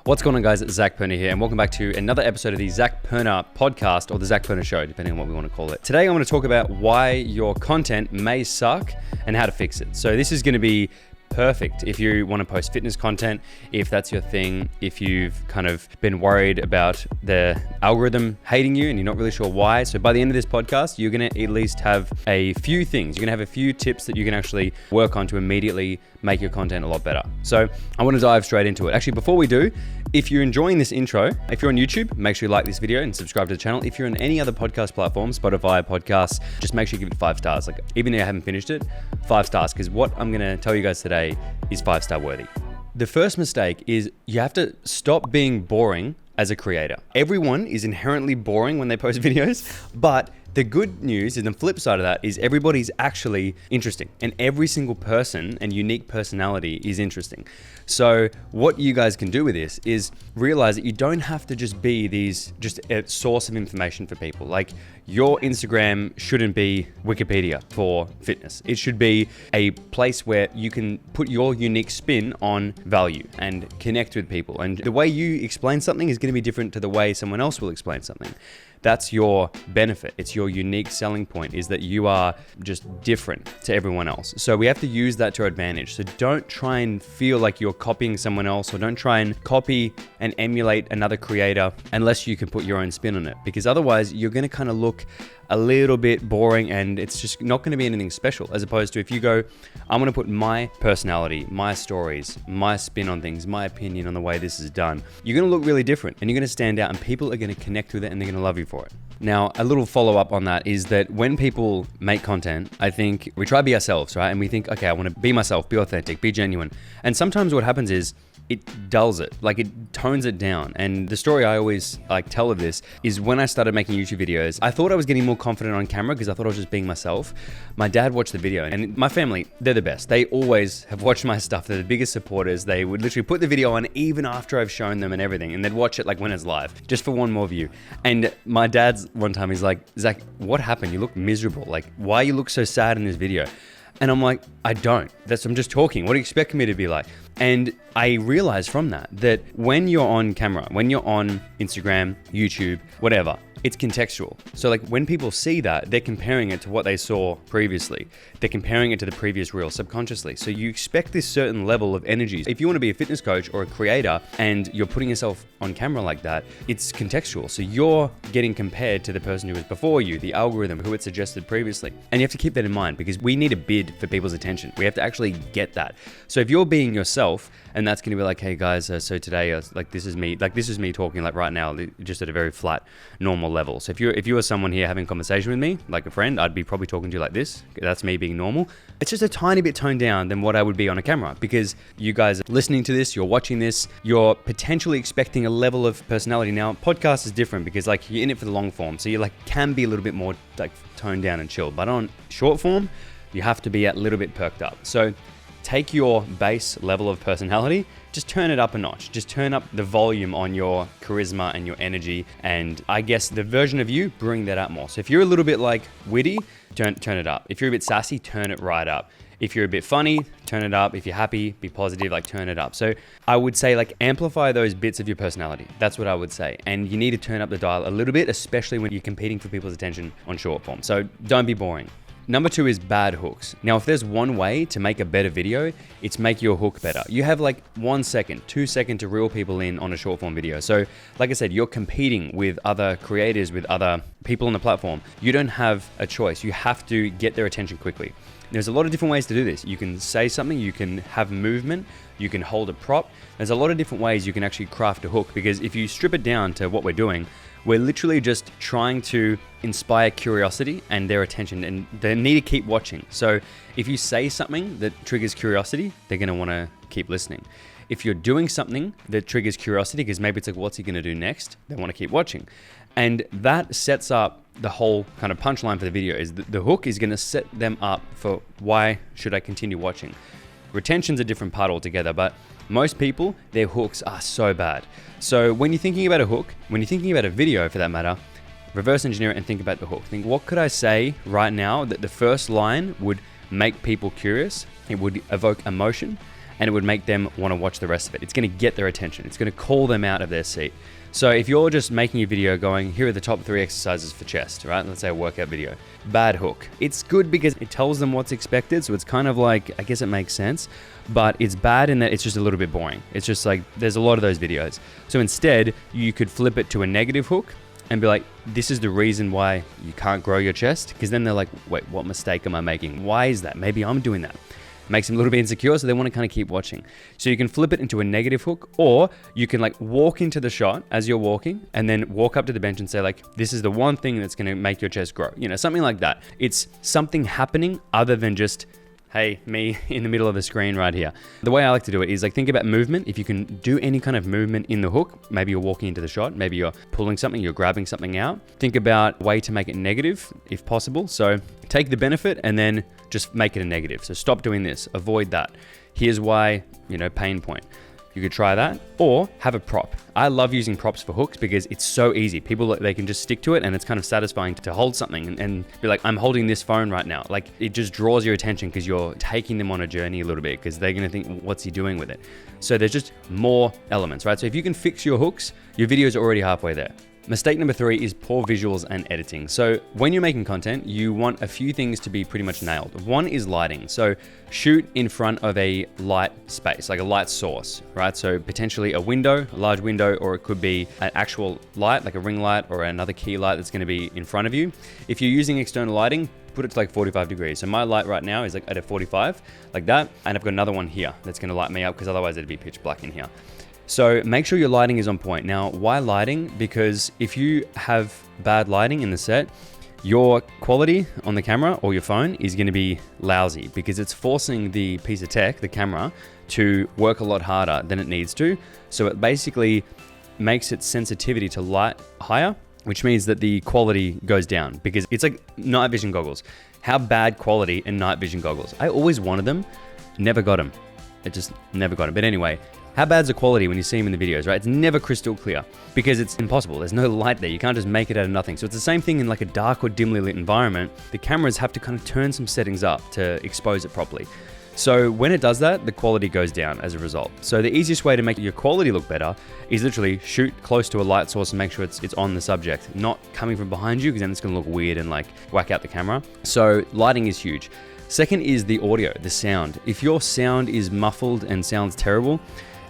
What's going on, guys? It's Zach Perner here, and welcome back to another episode of the Zach Perner podcast, or the Zach Perner Show, depending on what we want to call it. Today, I want to talk about why your content may suck and how to fix it. So this is going to be perfect if you want to post fitness content, if that's your thing, if you've kind of been worried about the algorithm hating you and you're not really sure why. So by the end of this podcast, you're going to at least have a few things. You're going to have a few tips that you can actually work on to immediately make your content a lot better. So I want to dive straight into it. Actually, before we do, if you're enjoying this intro, if you're on YouTube, make sure you like this video and subscribe to the channel. If you're on any other podcast platform, Spotify, podcasts, just make sure you give it 5 stars. Like, even though I haven't finished it, 5 stars, because what I'm going to tell you guys today is 5-star worthy. The first mistake is you have to stop being boring as a creator. Everyone is inherently boring when they post videos, but the good news and the flip side of that is everybody's actually interesting, and every single person and unique personality is interesting. So what you guys can do with this is realize that you don't have to just be just a source of information for people. Like, your Instagram shouldn't be Wikipedia for fitness. It should be a place where you can put your unique spin on value and connect with people. And the way you explain something is going to be different to the way someone else will explain something. That's your benefit. It's your unique selling point, is that you are just different to everyone else. So we have to use that to our advantage. So don't try and feel like you're copying someone else, or don't try and copy and emulate another creator unless you can put your own spin on it, because otherwise you're going to kind of look a little bit boring and it's just not going to be anything special. As opposed to if you go, I'm going to put my personality, my stories, my spin on things, my opinion on the way this is done, you're going to look really different and you're going to stand out, and people are going to connect with it and they're going to love you for it. Now, a little follow up on that is that when people make content, I think we try to be ourselves, right? And we think, okay, I want to be myself, be authentic, be genuine. And sometimes what happens is it dulls it, like it tones it down. And the story I always tell of this is when I started making YouTube videos, I thought I was getting more confident on camera because I thought I was just being myself. My dad watched the video, and my family, they're the best. They always have watched my stuff. They're the biggest supporters. They would literally put the video on even after I've shown them and everything, and they'd watch it like when it's live, just for one more view. And my dad's one time, he's like, Zach, what happened? You look miserable. Like, why you look so sad in this video? And I'm like, I don't. I'm just talking. What do you expect me to be like? And I realized from that when you're on camera, when you're on Instagram, YouTube, whatever, it's contextual. So like when people see that, they're comparing it to what they saw previously. They're comparing it to the previous reel subconsciously. So you expect this certain level of energy. If you want to be a fitness coach or a creator and you're putting yourself on camera like that, it's contextual. So you're getting compared to the person who was before you, the algorithm, who had suggested previously. And you have to keep that in mind, because we need a bid for people's attention. We have to actually get that. So if you're being yourself, and that's going to be like, hey guys, so today, this is me talking like right now, just at a very flat, normal level. So if you were someone here having a conversation with me, like a friend, I'd be probably talking to you like this. That's me being normal. It's just a tiny bit toned down than what I would be on a camera, because you guys are listening to this, you're watching this, you're potentially expecting a level of personality. Now, podcast is different because like you're in it for the long form. So you can be a little bit more like toned down and chill, but on short form, you have to be a little bit perked up. So take your base level of personality, just turn it up a notch. Just turn up the volume on your charisma and your energy. And I guess the version of you, bring that up more. So if you're a little bit like witty, turn it up. If you're a bit sassy, turn it right up. If you're a bit funny, turn it up. If you're happy, be positive, turn it up. So I would say amplify those bits of your personality. That's what I would say. And you need to turn up the dial a little bit, especially when you're competing for people's attention on short form. So don't be boring. Number 2 is bad hooks. Now, if there's one way to make a better video, it's make your hook better. You have 1 second, 2 seconds to reel people in on a short form video. So like I said, you're competing with other creators, with other people on the platform. You don't have a choice. You have to get their attention quickly. There's a lot of different ways to do this. You can say something, you can have movement, you can hold a prop. There's a lot of different ways you can actually craft a hook, because if you strip it down to what we're doing, we're literally just trying to inspire curiosity and their attention, and they need to keep watching. So if you say something that triggers curiosity, they're going to want to keep listening. If you're doing something that triggers curiosity, because maybe it's like, what's he going to do next? They want to keep watching. And that sets up the whole kind of punchline for the video. Is the hook is going to set them up for why should I continue watching. Retention's a different part altogether, but most people, their hooks are so bad. So when you're thinking about a hook, when you're thinking about a video for that matter, reverse engineer it and think about the hook. Think, what could I say right now that the first line would make people curious? It would evoke emotion, and it would make them want to watch the rest of it. It's going to get their attention. It's going to call them out of their seat. So if you're just making a video going, here are the top 3 exercises for chest, right? Let's say a workout video. Bad hook. It's good because it tells them what's expected. So it's kind of like, I guess it makes sense, but it's bad in that it's just a little bit boring. It's just like, there's a lot of those videos. So instead, you could flip it to a negative hook and be like, this is the reason why you can't grow your chest. Because then they're like, wait, what mistake am I making? Why is that? Maybe I'm doing that. Makes them a little bit insecure, so they want to kind of keep watching. So you can flip it into a negative hook, or you can like walk into the shot as you're walking and then walk up to the bench and say like, this is the one thing that's going to make your chest grow. You know, something like that. It's something happening other than just, hey, me in the middle of the screen right here. The way I like to do it is like, think about movement. If you can do any kind of movement in the hook, maybe you're walking into the shot, maybe you're pulling something, you're grabbing something out. Think about a way to make it negative if possible. So take the benefit and then just make it a negative. So stop doing this, avoid that. Here's why, pain point. You could try that, or have a prop. I love using props for hooks because it's so easy. People, they can just stick to it, and it's kind of satisfying to hold something and be like, I'm holding this phone right now. Like, it just draws your attention because you're taking them on a journey a little bit, because they're going to think, what's he doing with it? So there's just more elements, right? So if you can fix your hooks, your videos are already halfway there. Mistake number 3 is poor visuals and editing. So when you're making content, you want a few things to be pretty much nailed. One is lighting. So shoot in front of a light space, like a light source, right? So potentially a window, a large window, or it could be an actual light, like a ring light or another key light that's going to be in front of you. If you're using external lighting, put it to like 45 degrees. So my light right now is like at a 45, like that. And I've got another one here that's going to light me up, because otherwise it'd be pitch black in here. So make sure your lighting is on point. Now, why lighting? Because if you have bad lighting in the set, your quality on the camera or your phone is going to be lousy, because it's forcing the piece of tech, the camera, to work a lot harder than it needs to. So it basically makes its sensitivity to light higher, which means that the quality goes down, because it's like night vision goggles. How bad quality in night vision goggles? I always wanted them, never got them. It just never got them. But anyway, how bad's the quality when you see them in the videos, right? It's never crystal clear, because it's impossible. There's no light there. You can't just make it out of nothing. So it's the same thing in like a dark or dimly lit environment. The cameras have to kind of turn some settings up to expose it properly. So when it does that, the quality goes down as a result. So the easiest way to make your quality look better is literally shoot close to a light source and make sure it's on the subject, not coming from behind you, because then it's going to look weird and like whack out the camera. So lighting is huge. Second is the audio, the sound. If your sound is muffled and sounds terrible,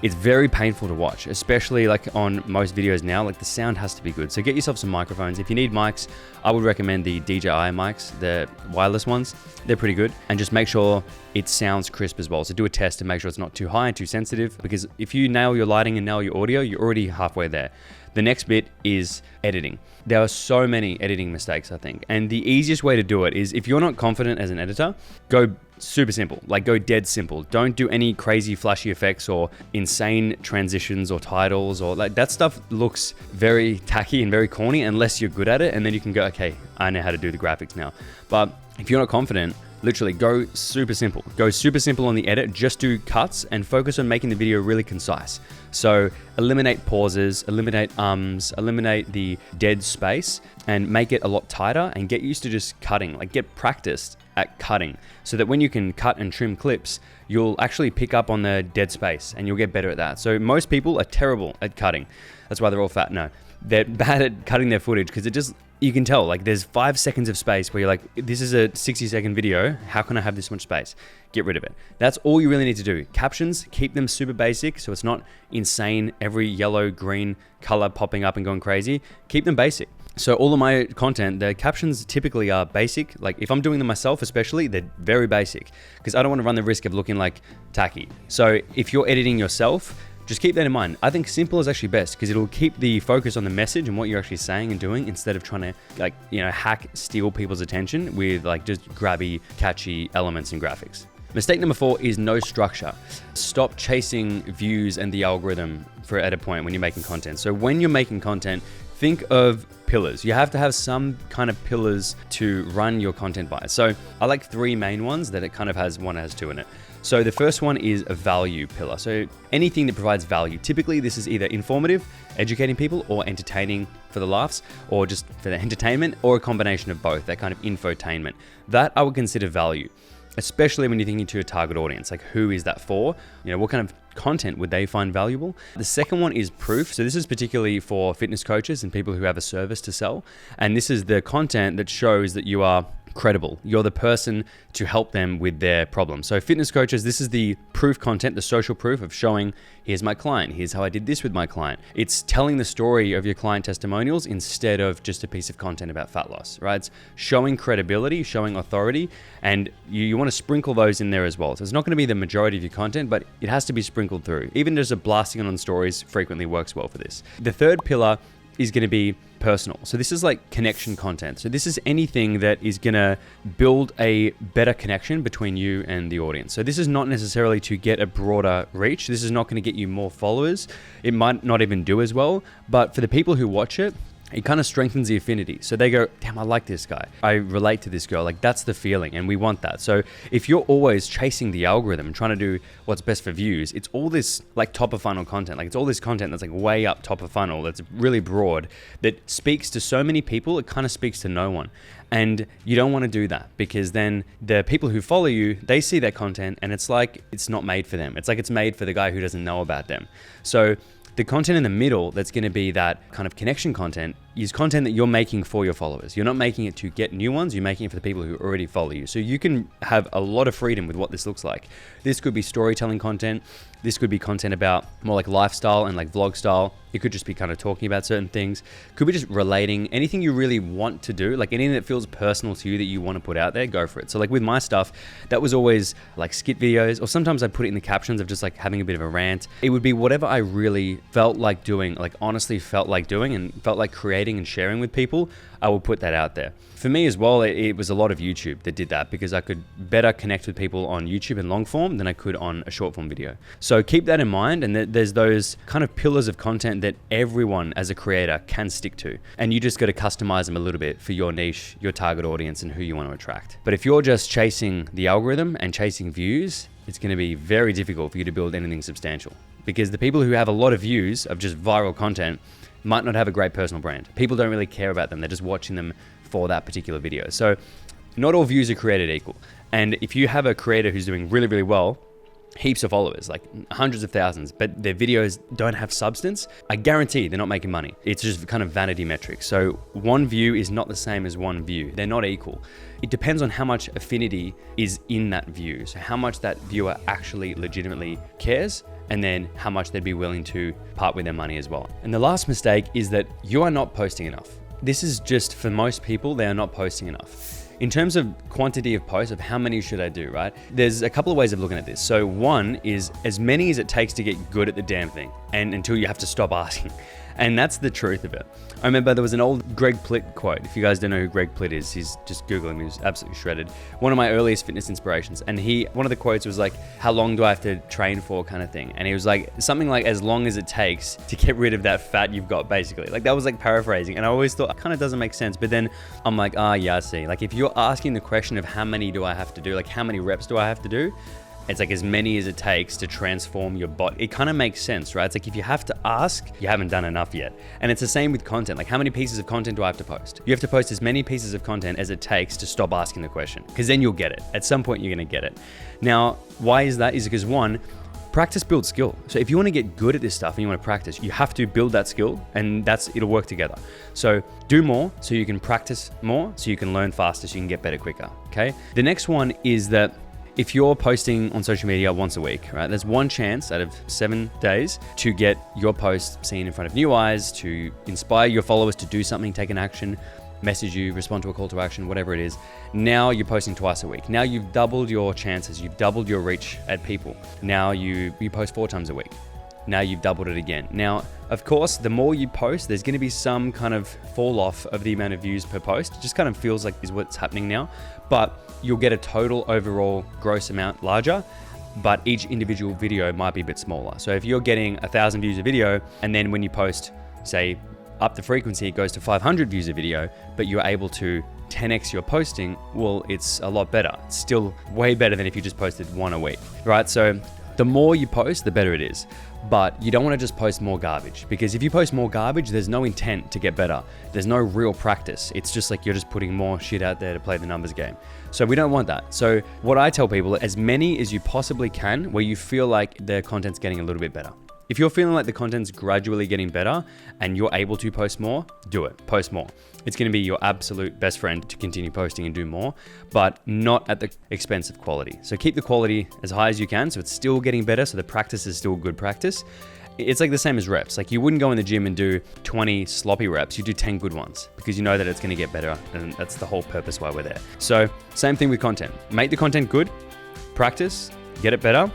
it's very painful to watch, especially like on most videos now. Like, the sound has to be good. So get yourself some microphones. If you need mics, I would recommend the DJI mics, the wireless ones. They're pretty good. And just make sure it sounds crisp as well. So do a test and make sure it's not too high and too sensitive, because if you nail your lighting and nail your audio, you're already halfway there. The next bit is editing. There are so many editing mistakes, I think. And the easiest way to do it is, if you're not confident as an editor, go super simple, like go dead simple. Don't do any crazy flashy effects or insane transitions or titles, or like that stuff looks very tacky and very corny unless you're good at it. And then you can go, okay, I know how to do the graphics now. But if you're not confident, literally go super simple. Go super simple on the edit, just do cuts and focus on making the video really concise. So eliminate pauses, eliminate eliminate the dead space, and make it a lot tighter, and get used to just cutting. Like, get practiced at cutting, so that when you can cut and trim clips, you'll actually pick up on the dead space and you'll get better at that. So most people are terrible at cutting. That's why they're all fat. No, they're bad at cutting their footage, because it just, you can tell, like, there's 5 seconds of space where you're like, this is a 60-second video. How can I have this much space? Get rid of it. That's all you really need to do. Captions, keep them super basic, so it's not insane, every yellow, green color popping up and going crazy. Keep them basic. So all of my content, the captions typically are basic. Like, if I'm doing them myself especially, they're very basic, because I don't want to run the risk of looking like tacky. So if you're editing yourself, just keep that in mind. I think simple is actually best, because it'll keep the focus on the message and what you're actually saying and doing, instead of trying to steal people's attention with like just grabby, catchy elements and graphics. Mistake number 4 is no structure. Stop chasing views and the algorithm at a point when you're making content. So when you're making content, think of pillars. You have to have some kind of pillars to run your content by. So I like 3 main ones that it kind of has, one has 2 in it. So the first one is a value pillar. So anything that provides value. Typically this is either informative, educating people, or entertaining for the laughs, or just for the entertainment, or a combination of both, that kind of infotainment. That I would consider value. especially when you're thinking to a target audience. Like, who is that for? What kind of content would they find valuable? The second one is proof. So this is particularly for fitness coaches and people who have a service to sell. And this is the content that shows that you are credible. You're the person to help them with their problem. So fitness coaches, this is the proof content, the social proof of showing, here's my client, here's how I did this with my client. It's telling the story of your client testimonials instead of just a piece of content about fat loss, right? It's showing credibility, showing authority, and you want to sprinkle those in there as well. So it's not going to be the majority of your content, but it has to be sprinkled through. Even just a blasting on stories frequently works well for this. The third pillar is going to be personal. So this is like connection content. So this is anything that is going to build a better connection between you and the audience. So this is not necessarily to get a broader reach. This is not going to get you more followers. It might not even do as well, but for the people who watch it, it kind of strengthens the affinity. So they go, damn, I like this guy. I relate to this girl. Like, that's the feeling, and we want that. So if you're always chasing the algorithm and trying to do what's best for views, it's all this like top of funnel content. Like, it's all this content that's like way up top of funnel, that's really broad, that speaks to so many people, it kind of speaks to no one. And you don't want to do that, because then the people who follow you, they see that content and it's like it's not made for them. It's like it's made for the guy who doesn't know about them. So the content in the middle that's going to be that kind of connection content is content that you're making for your followers. You're not making it to get new ones. You're making it for the people who already follow you. So you can have a lot of freedom with what this looks like. This could be storytelling content. This could be content about more like lifestyle and like vlog style. It could just be kind of talking about certain things. Could be just relating. Anything you really want to do, like anything that feels personal to you that you want to put out there, go for it. So like with my stuff, that was always like skit videos, or sometimes I put it in the captions of just like having a bit of a rant. It would be whatever I really felt like doing, like honestly felt like doing and felt like creating and sharing with people, I will put that out there. For me as well, it was a lot of YouTube that did that, because I could better connect with people on YouTube in long form than I could on a short form video. So keep that in mind, and there's those kind of pillars of content that everyone as a creator can stick to. And you just got to customize them a little bit for your niche, your target audience, and who you want to attract. But if you're just chasing the algorithm and chasing views, it's going to be very difficult for you to build anything substantial, because the people who have a lot of views of just viral content might not have a great personal brand. People don't really care about them. They're just watching them for that particular video. So not all views are created equal. And if you have a creator who's doing really, really well, heaps of followers, like hundreds of thousands, but their videos don't have substance, I guarantee they're not making money. It's just kind of vanity metrics. So one view is not the same as one view. They're not equal. It depends on how much affinity is in that view. So how much that viewer actually legitimately cares, and then how much they'd be willing to part with their money as well. And the last mistake is that you are not posting enough. This is just, for most people, they are not posting enough. In terms of quantity of posts, of how many should I do, right? There's a couple of ways of looking at this. So one is as many as it takes to get good at the damn thing, and until you have to stop asking. And that's the truth of it. I remember there was an old Greg Plitt quote. If you guys don't know who Greg Plitt is, he's just Googling him. He's absolutely shredded. One of my earliest fitness inspirations. And one of the quotes was like, how long do I have to train for, kind of thing. And he was like, something like, as long as it takes to get rid of that fat you've got, basically. Like, that was like paraphrasing. And I always thought, it kind of doesn't make sense. But then I'm like, yeah, I see. Like, if you're asking the question of how many do I have to do, like how many reps do I have to do? It's like as many as it takes to transform your body. It kind of makes sense, right? It's like if you have to ask, you haven't done enough yet. And it's the same with content. Like, how many pieces of content do I have to post? You have to post as many pieces of content as it takes to stop asking the question, because then you'll get it. At some point, you're going to get it. Now, why is that? Is because one, practice builds skill. So if you want to get good at this stuff and you want to practice, you have to build that skill, and it'll work together. So do more so you can practice more, so you can learn faster, so you can get better quicker, okay? The next one is that if you're posting on social media once a week, right, there's one chance out of 7 days to get your post seen in front of new eyes, to inspire your followers to do something, take an action, message you, respond to a call to action, whatever it is. Now you're posting twice a week. Now you've doubled your chances. You've doubled your reach at people. Now you post 4 times a week. Now you've doubled it again. Now, of course, the more you post, there's going to be some kind of fall off of the amount of views per post. It just kind of feels like is what's happening now. But you'll get a total overall gross amount larger, but each individual video might be a bit smaller. So if you're getting 1,000 views a video, and then when you post, say, up the frequency, it goes to 500 views a video, but you're able to 10x your posting, well, it's a lot better. It's still way better than if you just posted 1 a week, right? So The more you post, the better it is. But you don't want to just post more garbage, because if you post more garbage, there's no intent to get better. There's no real practice. It's just like you're just putting more shit out there to play the numbers game. So we don't want that. So what I tell people, as many as you possibly can, where you feel like the content's getting a little bit better. If you're feeling like the content's gradually getting better and you're able to post more, do it. Post more. It's going to be your absolute best friend to continue posting and do more, but not at the expense of quality. So keep the quality as high as you can, so it's still getting better, so the practice is still good practice. It's like the same as reps. Like, you wouldn't go in the gym and do 20 sloppy reps. You do 10 good ones, because you know that it's going to get better, and that's the whole purpose why we're there. So same thing with content. Make the content good, practice, get it better,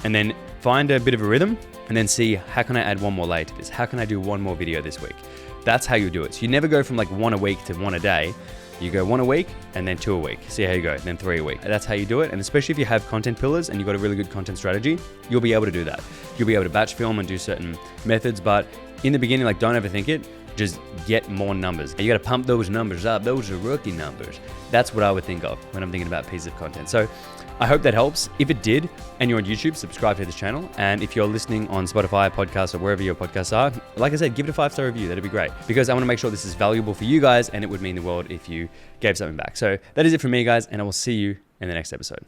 and then find a bit of a rhythm, and then see, how can I add one more layer to this? How can I do one more video this week? That's how you do it. So you never go from like 1 a week to 1 a day. You go 1 a week and then 2 a week. See how you go, then 3 a week. That's how you do it. And especially if you have content pillars and you've got a really good content strategy, you'll be able to do that. You'll be able to batch film and do certain methods, but in the beginning, like, don't overthink it. Just get more numbers. You got to pump those numbers up. Those are rookie numbers. That's what I would think of when I'm thinking about pieces of content. So I hope that helps. If it did, and you're on YouTube, subscribe to this channel. And if you're listening on Spotify, podcasts, or wherever your podcasts are, like I said, give it a 5-star review. That'd be great, because I want to make sure this is valuable for you guys, and it would mean the world if you gave something back. So that is it from me, guys, and I will see you in the next episode.